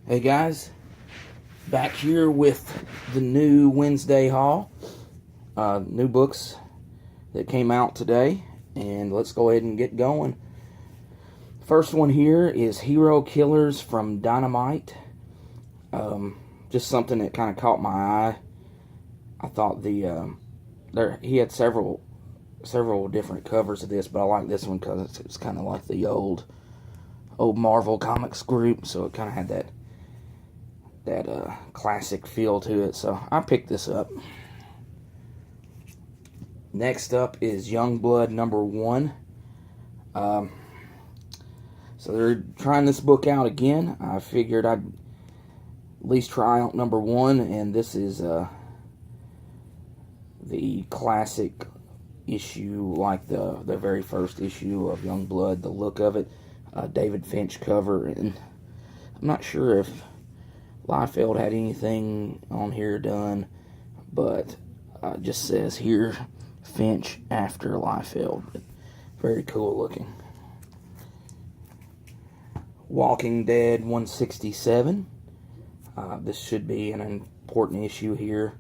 Hey guys, back here with the new Wednesday haul. New books that came out today, and let's go ahead and get going. First one here is Hero Killers from Dynamite. Just something that kind of caught my eye. I thought he had several different covers of this, but I like this one because it's kind of like the old Marvel Comics group, so it kind of had that classic feel to it, so I picked this up. Next up is Youngblood #1. So they're trying this book out again. I figured I'd at least try out #1, and this is the classic issue, like the very first issue of Youngblood. The look of it, David Finch cover, and I'm not sure if Liefeld had anything on here done, but just says here Finch after Liefeld. Very cool looking. Walking Dead 167. This should be an important issue here.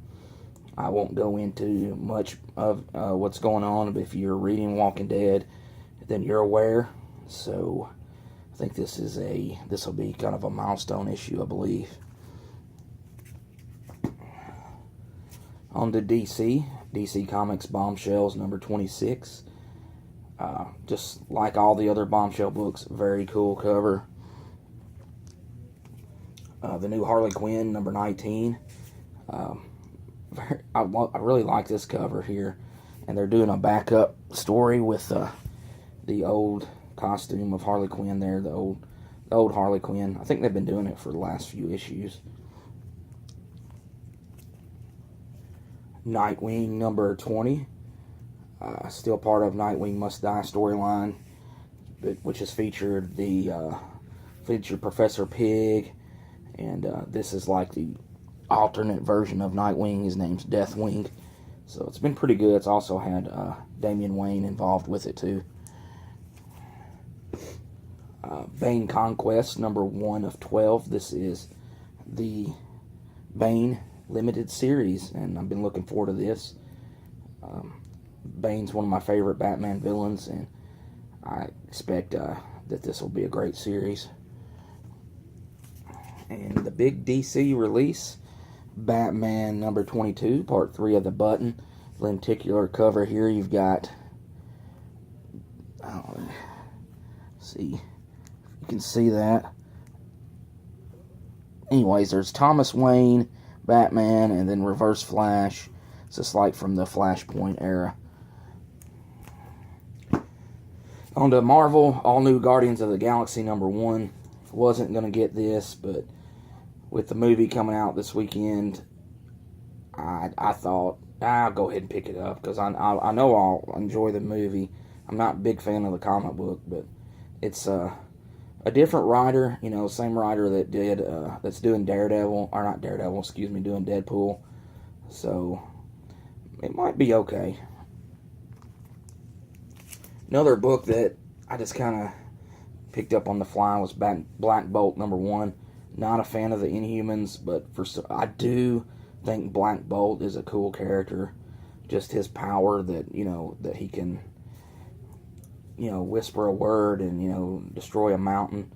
I won't go into much of what's going on, but if you're reading Walking Dead, then you're aware. So I think this will be kind of a milestone issue, I believe. On to DC Comics Bombshells #26. Just like all the other Bombshell books, very cool cover. The new Harley Quinn #19. I really like this cover here, and they're doing a backup story with the old costume of Harley Quinn there, the old Harley Quinn. I think they've been doing it for the last few issues. Nightwing #20, still part of Nightwing Must Die storyline, which has featured Professor Pig, and this is like the alternate version of Nightwing. His name's Deathwing, so it's been pretty good. It's also had Damian Wayne involved with it too. Bane Conquest #1 of 12. This is the Bane limited series, and I've been looking forward to this. Bane's one of my favorite Batman villains, and I expect that this will be a great series. And the big DC release, Batman #22, Part 3 of the Button. Lenticular cover here. You've got, see if you can see that. Anyways, there's Thomas Wayne, Batman, and then Reverse Flash. It's just like from the Flashpoint era. On to Marvel, All New Guardians of the Galaxy #1. Wasn't going to get this, but with the movie coming out this weekend, I thought I'll go ahead and pick it up, because I know I'll enjoy the movie. I'm not a big fan of the comic book, but it's a different writer, same writer that did that's doing doing Deadpool. So it might be okay. Another book that I just kind of picked up on the fly was Black Bolt #1. Not a fan of the Inhumans, but I do think Black Bolt is a cool character. Just his power that that he can whisper a word and destroy a mountain.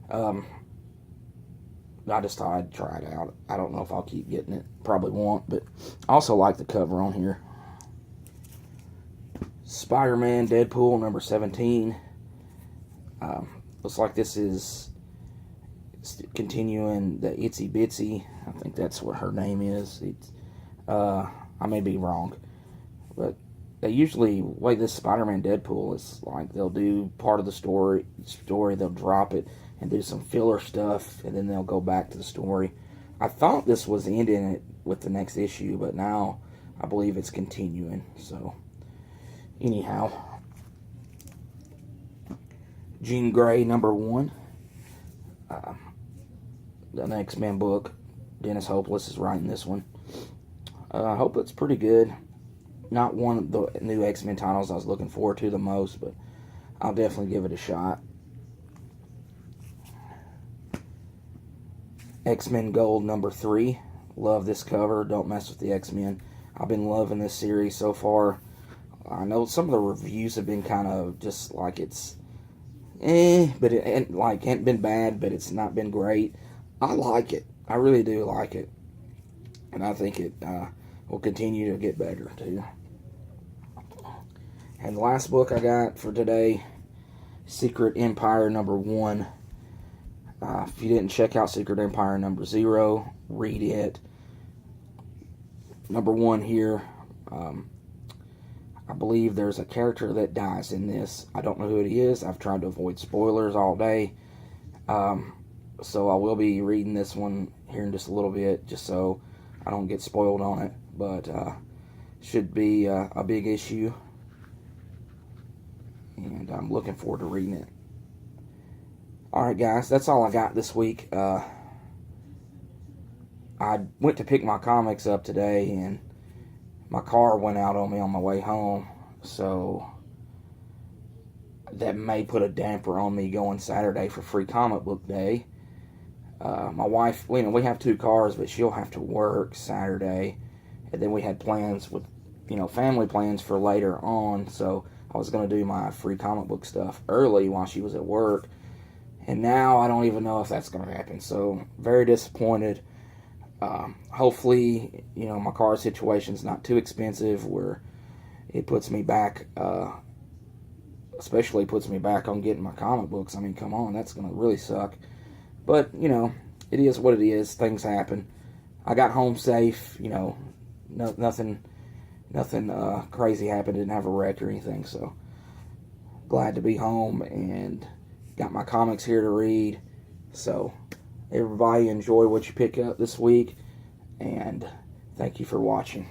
I just thought I'd try it out. I don't know if I'll keep getting it. Probably won't, but I also like the cover on here. Spiderman Deadpool #17. Looks like this is continuing the Itsy Bitsy. I think that's what her name is. I may be wrong, but they usually, the way this Spider-Man Deadpool is, like, they'll do part of the story, they'll drop it and do some filler stuff, and then they'll go back to the story. I thought this was ending it with the next issue, but now I believe it's continuing. So anyhow, Jean Grey #1. An X-Men book. Dennis Hopeless is writing this one. I hope it's pretty good. Not one of the new X-Men titles I was looking forward to the most, but I'll definitely give it a shot. XMen Gold number 3. Love this cover. Don't mess with the X-Men. I've been loving this series so far. I know some of the reviews have been kind of just like it's but it ain't been bad, but it's not been great. I like it. I really do like it. And I think it will continue to get better too. And the last book I got for today, Secret Empire number 1. If you didn't check out Secret Empire number 0, read it. Number 1 here, I believe there's a character that dies in this. I don't know who it is. I've tried to avoid spoilers all day. So I will be reading this one here in just a little bit, just so I don't get spoiled on it. But should be a big issue. And I'm looking forward to reading it. Alright guys, that's all I got this week. I went to pick my comics up today, and my car went out on me on my way home, so that may put a damper on me going Saturday for Free Comic Book Day. My wife, we have 2 cars, but she'll have to work Saturday, and then we had plans with, family plans for later on, so I was going to do my free comic book stuff early while she was at work, and now I don't even know if that's going to happen, so very disappointed. Hopefully, my car situation's not too expensive where it puts me back, especially puts me back on getting my comic books. I mean, come on, that's going to really suck. But, it is what it is. Things happen. I got home safe, nothing crazy happened. Didn't have a wreck or anything, so glad to be home and got my comics here to read. So everybody enjoy what you pick up this week, and thank you for watching.